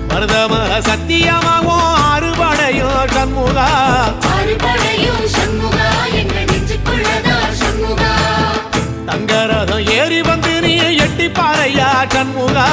மருதமக சத்தியமாகும் அறுபடையும் சண்முகா தங்கரதம் ஏறி வந்து நீ எட்டி பாறையா சண்முகா